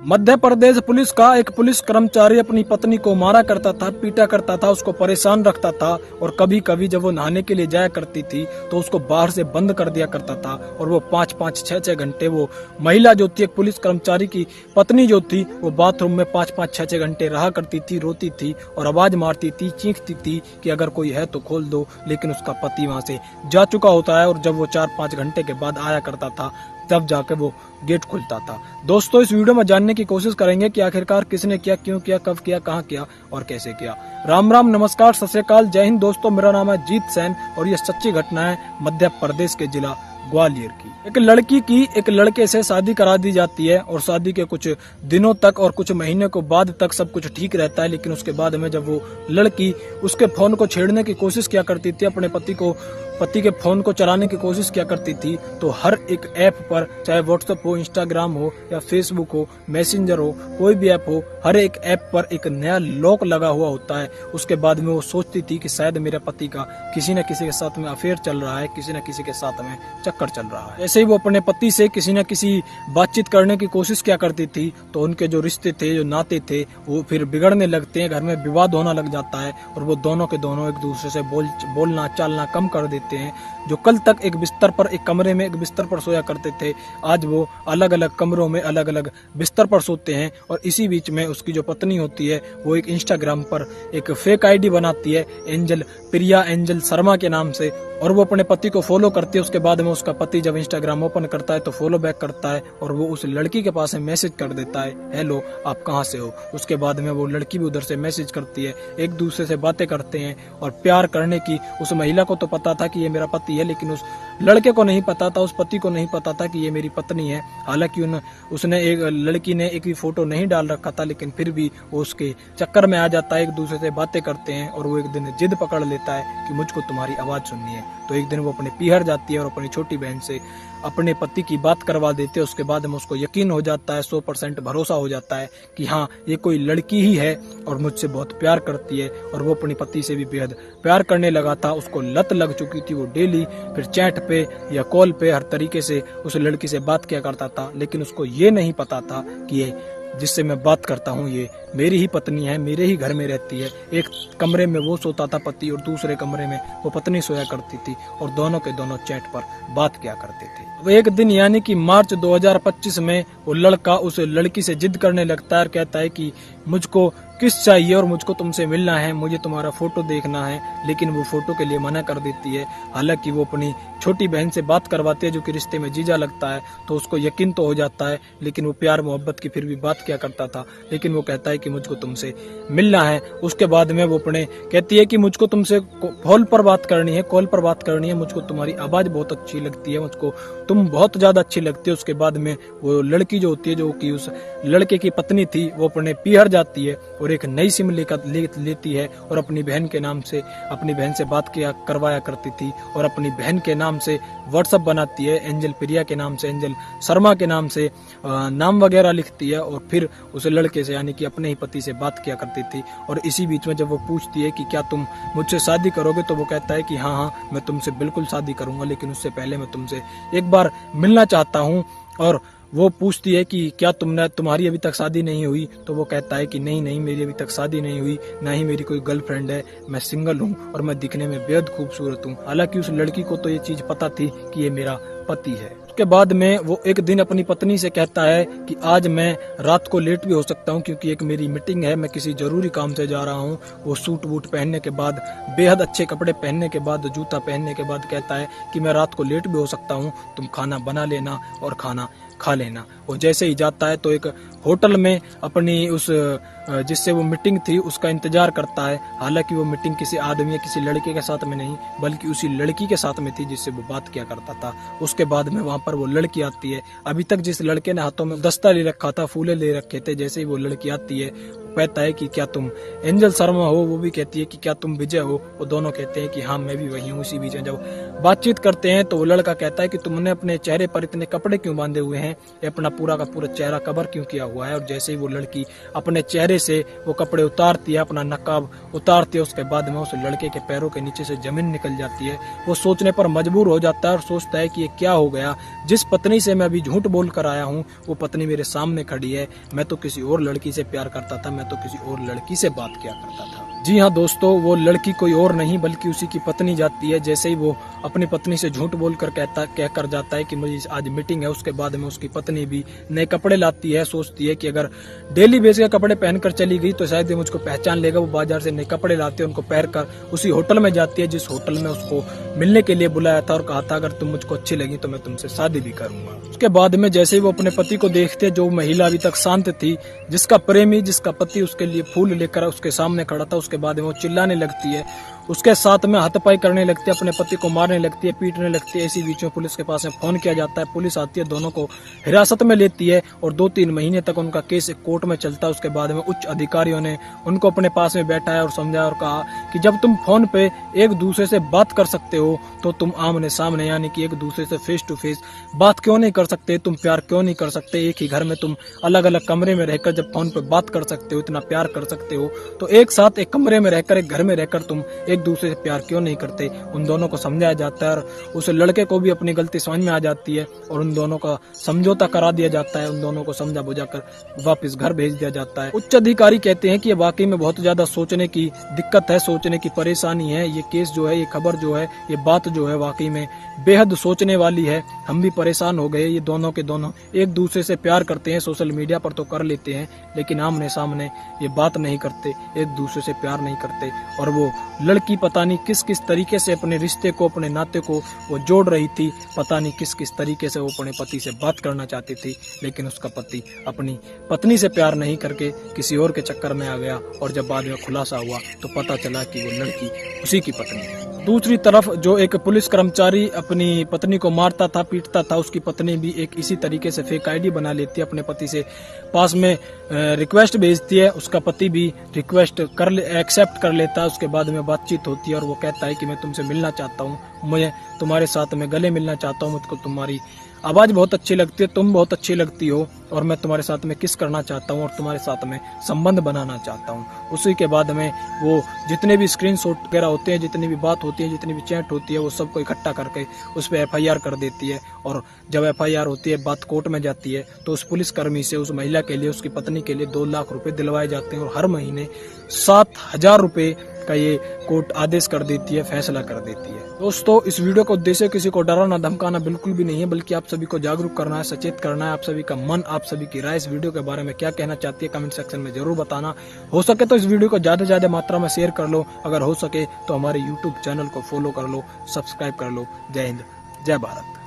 Madhya Pradesh police का एक police कर्मचारी अपनी पत्नी को मारा करता था, पीटा करता था, उसको परेशान रखता था और कभी कभी जब वो नहाने के लिए जाया करती थी तो उसको बाहर से बंद कर दिया करता था और वो 5-5, 6-6 घंटे वो महिला जो थी, एक पुलिस कर्मचारी की पत्नी जो थी, वो बाथरूम में 5-5, 6-6 घंटे रहा करती थी, रोती थी और आवाज मारती थी, चीखती थी कि अगर कोई है तो खोल दो। लेकिन उसका पति वहां से जा चुका होता है और जब वो 4-5 घंटे के बाद आया करता था तब जाकर वो गेट खुलता था। दोस्तों, इस वीडियो में जानने की कोशिश करेंगे कि आखिरकार किसने किया, क्यों किया, कब किया, कहाँ किया और कैसे किया। राम राम, नमस्कार, सत श्री अकाल, जय हिंद। दोस्तों, मेरा नाम है जीत सैन और ये सच्ची घटना है मध्य प्रदेश के जिला ग्वालियर की। एक लड़की की एक लड़के से शादी करा दी जाती है और शादी के कुछ दिनों तक और कुछ महीने को बाद तक सब कुछ ठीक रहता है। लेकिन उसके बाद में जब वो लड़की उसके फोन को छेड़ने की कोशिश किया करती थी, अपने पति के फोन को चलाने की कोशिश किया करती थी, तो हर एक ऐप पर, चाहे व्हाट्सएप हो, इंस्टाग्राम हो या फेसबुक हो, मैसेंजर हो, कोई भी ऐप हो, हर एक ऐप पर एक नया लॉक लगा हुआ होता है। उसके बाद में वो सोचती थी कि शायद मेरे पति का किसी न किसी के साथ में अफेयर चल रहा है, किसी न किसी के साथ में चक्कर चल रहा है। ऐसे ही वो अपने पति से किसी न किसी बातचीत करने की कोशिश किया करती थी, तो उनके जो रिश्ते थे, जो नाते थे, वो फिर बिगड़ने लगते हैं, घर में विवाद होना लग जाता है और वो दोनों के दोनों एक दूसरे से बोलना चालना कम कर देते हैं। जो कल तक एक बिस्तर पर, एक कमरे में एक बिस्तर पर सोया करते थे, आज वो अलग अलग कमरों में अलग अलग बिस्तर पर सोते हैं। और इसी बीच में उसकी जो पत्नी होती है वो एक इंस्टाग्राम पर एक फेक आईडी बनाती है, प्रिया एंजल शर्मा के नाम से, और वो अपने पति को फॉलो करती है। उसके बाद में उसका पति जब इंस्टाग्राम ओपन करता है तो फॉलो बैक करता है और वो उस लड़की के पास मैसेज कर देता है, हेलो आप कहाँ से हो। उसके बाद में वो लड़की भी उधर से मैसेज करती है, एक दूसरे से बातें करते हैं और प्यार करने की उस महिला को तो पता था कि ये मेरा पति है, लेकिन उस लड़के को नहीं पता था, उस पति को नहीं पता था कि ये मेरी पत्नी है। हालांकि उसने एक लड़की ने एक भी फोटो नहीं डाल रखा था, लेकिन फिर भी वो उसके चक्कर में आ जाता है, एक दूसरे से बातें करते हैं और वो एक दिन जिद पकड़ लेता है कि मुझको तुम्हारी आवाज सुननी है। तो एक दिन वो अपने पीहर जाती है और अपनी छोटी बहन से अपने पति की बात करवा देते हैं। उसके बाद में उसको यकीन हो जाता है, 100% भरोसा हो जाता है कि हाँ, ये कोई लड़की ही है और मुझसे बहुत प्यार करती है। और वो अपने पति से भी बेहद प्यार करने लगा था, उसको लत लग चुकी थी। वो डेली फिर चैट पे या कॉल पे हर तरीके से उस लड़की से बात किया करता था, लेकिन उसको ये नहीं पता था कि ये जिससे मैं बात करता हूँ ये मेरी ही पत्नी है, मेरे ही घर में रहती है। एक कमरे में वो सोता था पति और दूसरे कमरे में वो पत्नी सोया करती थी और दोनों के दोनों चैट पर बात किया करते थे। अब एक दिन यानी कि मार्च 2025 में वो लड़का उस लड़की से जिद करने लगता है और कहता है कि मुझको किस चाहिए और मुझको तुमसे मिलना है, मुझे तुम्हारा फोटो देखना है। लेकिन वो फोटो के लिए मना कर देती है। हालांकि वो अपनी छोटी बहन से बात करवाती है जो कि रिश्ते में जीजा लगता है, तो उसको यकीन तो हो जाता है, लेकिन वो प्यार मोहब्बत की फिर भी बात किया करता था। लेकिन वो कहता है कि मुझको तुमसे मिलना है। उसके बाद में वो अपने कहती है कि मुझको तुमसे कॉल पर बात करनी है, कॉल पर बात करनी है, मुझको तुम्हारी आवाज बहुत अच्छी लगती है, मुझको तुम बहुत ज्यादा अच्छी लगती है। उसके बाद में वो लड़की जो होती है, जो कि उस लड़के की पत्नी थी, वो अपने पीहर जाती है और एक नई सिम लेती है और अपनी बहन के नाम से, अपनी बहन से बात करवाया करती थी और अपनी बहन के नाम से व्हाट्सएप बनाती है, एंजल प्रिया के नाम से, एंजल शर्मा के नाम से नाम वगैरह लिखती है और फिर उस लड़के से यानी कि अपने ही पति से बात किया करती थी। और इसी बीच में जब वो पूछती है कि क्या तुम मुझसे शादी करोगे, तो वो कहता है कि हाँ हाँ, मैं तुमसे बिल्कुल शादी करूंगा, लेकिन उससे पहले मैं तुमसे एक बार मिलना चाहता हूँ। और वो पूछती है कि क्या तुम्हारी अभी तक शादी नहीं हुई, तो वो कहता है कि नहीं, मेरी अभी तक शादी नहीं हुई, ना ही मेरी कोई गर्लफ्रेंड है, मैं सिंगल हूँ और मैं दिखने में बेहद खूबसूरत हूँ। हालांकि उस लड़की को तो ये चीज पता थी कि ये मेरा पति है। उसके बाद में वो एक दिन अपनी पत्नी से कहता है कि आज मैं रात को लेट भी हो सकता हूँ क्योंकि एक मेरी मीटिंग है, मैं किसी जरूरी काम से जा रहा हूँ। वो सूट वूट पहनने के बाद, बेहद अच्छे कपड़े पहनने के बाद, जूता पहनने के बाद कहता है कि मैं रात को लेट भी हो सकता हूँ, तुम खाना बना लेना और खाना खा लेना। वो जैसे ही जाता है तो एक होटल में अपनी उस जिससे वो मीटिंग थी उसका इंतजार करता है। हालांकि वो मीटिंग किसी आदमी या किसी लड़के के साथ में नहीं, बल्कि उसी लड़की के साथ में थी जिससे वो बात किया करता था। उसके बाद में वहां पर वो लड़की आती है। अभी तक जिस लड़के ने हाथों में दस्ता ले रखा था, फूले ले रखे थे, जैसे ही वो लड़की आती है कहता है कि क्या तुम एंजल शर्मा हो, वो भी कहती है कि क्या तुम विजय हो, वो दोनों कहते हैं कि हाँ मैं भी वही हूँ। इसी बीच में जब बातचीत करते हैं तो वो लड़का कहता है कि तुमने अपने चेहरे पर इतने कपड़े क्यों बांधे हुए हैं, ये अपना पूरा का पूरा चेहरा कवर क्यों किया हुआ है। और जैसे ही वो लड़की अपने चेहरे से वो कपड़े उतारती है, अपना नकाब उतारती है, उसके बाद में उस लड़के के पैरों के नीचे से जमीन निकल जाती है। वो सोचने पर मजबूर हो जाता है और सोचता है कि ये क्या हो गया, जिस पत्नी से मैं अभी झूठ बोल कर आया हूँ वो पत्नी मेरे सामने खड़ी है। मैं तो किसी और लड़की से प्यार करता था, मैं तो किसी और लड़की से बात किया करता था। जी हाँ दोस्तों, वो लड़की कोई और नहीं बल्कि उसी की पत्नी जाती है। जैसे ही वो अपनी पत्नी से झूठ बोलकर कहकर जाता है कि मुझे आज मीटिंग है, उसके बाद में उसकी पत्नी भी नए कपड़े लाती है। सोचती है कि अगर डेली बेस के कपड़े पहनकर चली गई तो शायद ये मुझको पहचान लेगा। वो बाजार से नए कपड़े लाते हैं, उनको पहनकर उसी होटल में जाती है जिस होटल में उसको मिलने के लिए बुलाया था और कहा था अगर तुम मुझको अच्छी लगी तो मैं तुमसे शादी भी करूंगा। उसके बाद में जैसे ही वो अपने पति को देखते हैं, जो महिला अभी तक शांत थी, जिसका प्रेमी, जिसका पति उसके लिए फूल लेकर उसके सामने खड़ा था, उसके बाद में वो चिल्लाने लगती है, उसके साथ में हाथापाई करने लगती है, अपने पति को मारने लगती है, पीटने लगती है। इसी बीच में पुलिस के पास में फोन किया जाता है, पुलिस आती है, दोनों को हिरासत में लेती है और 2-3 महीने तक उनका केस कोर्ट में चलता है। उसके बाद में उच्च अधिकारियों ने उनको अपने पास में बैठाया और समझाया और कहा कि जब तुम फोन पे एक दूसरे से बात कर सकते हो तो तुम आमने सामने यानी कि एक दूसरे से फेस टू फेस बात क्यों नहीं कर सकते, तुम प्यार क्यों नहीं कर सकते। एक ही घर में तुम अलग अलग कमरे में रहकर जब फोन पे बात कर सकते हो, इतना प्यार कर सकते हो, तो एक साथ एक कमरे में रहकर, एक घर में रहकर तुम एक दूसरे से प्यार क्यों नहीं करते। उन दोनों को समझाया जाता है और उस लड़के को भी अपनी गलती समझ में आ जाती है और उन दोनों का समझौता करा दिया जाता है। उन दोनों को समझा बुझाकर वापस घर भेज दिया जाता है। उच्च अधिकारी कहते हैं कि ये वाकई में बहुत ज्यादा सोचने की दिक्कत है, सोचने की परेशानी है। ये केस जो है, ये खबर जो है, ये बात जो है वाकई में बेहद सोचने वाली है। हम भी परेशान हो गए। ये दोनों के दोनों एक दूसरे से प्यार करते हैं, सोशल मीडिया पर तो कर लेते हैं लेकिन आमने सामने ये बात नहीं करते, एक दूसरे से प्यार नहीं करते। और वो लड़की पता नहीं किस किस तरीके से अपने रिश्ते को, अपने नाते को वो जोड़ रही थी, पता नहीं किस किस तरीके से वो अपने पति से बात करना चाहती थी, लेकिन उसका पति अपनी पत्नी से प्यार नहीं करके किसी और के चक्कर में आ गया। और जब बाद में खुलासा हुआ तो पता चला कि वो लड़की उसी की पत्नी है। दूसरी तरफ जो एक पुलिस कर्मचारी अपनी पत्नी को मारता था, पीटता था, उसकी पत्नी भी एक इसी तरीके से फेक आईडी बना लेती है, अपने पति से पास में रिक्वेस्ट भेजती है। उसका पति भी रिक्वेस्ट एक्सेप्ट कर लेता है। उसके बाद में बातचीत होती है और वो कहता है कि मैं तुमसे मिलना चाहता हूँ, मुझे तुम्हारे साथ में गले मिलना चाहता हूँ, मुझको तुम्हारी आवाज बहुत अच्छी लगती है, तुम बहुत अच्छी लगती हो और मैं तुम्हारे साथ में किस करना चाहता हूँ और तुम्हारे साथ में संबंध बनाना चाहता हूँ। उसी के बाद में वो जितने भी स्क्रीनशॉट वगैरह होते हैं, जितनी भी बात होती है, जितनी भी चैट होती है, वो सबको इकट्ठा करके उस पर FIR कर देती है। और जब FIR होती है, बात कोर्ट में जाती है, तो उस पुलिसकर्मी से उस महिला के लिए, उसकी पत्नी के लिए 2 लाख रुपए दिलवाए जाते हैं और हर महीने 7,000 रुपए का ये कोर्ट आदेश कर देती है, फैसला कर देती है। दोस्तों, इस वीडियो का उद्देश्य किसी को डराना धमकाना बिल्कुल भी नहीं है, बल्कि आप सभी को जागरूक करना है, सचेत करना है। आप सभी का मन, आप सभी की राय इस वीडियो के बारे में क्या कहना चाहती है कमेंट सेक्शन में जरूर बताना। हो सके तो इस वीडियो को ज्यादा से ज्यादा मात्रा में शेयर कर लो। अगर हो सके तो हमारे YouTube चैनल को फॉलो कर लो, सब्सक्राइब कर लो। जय हिंद, जय भारत।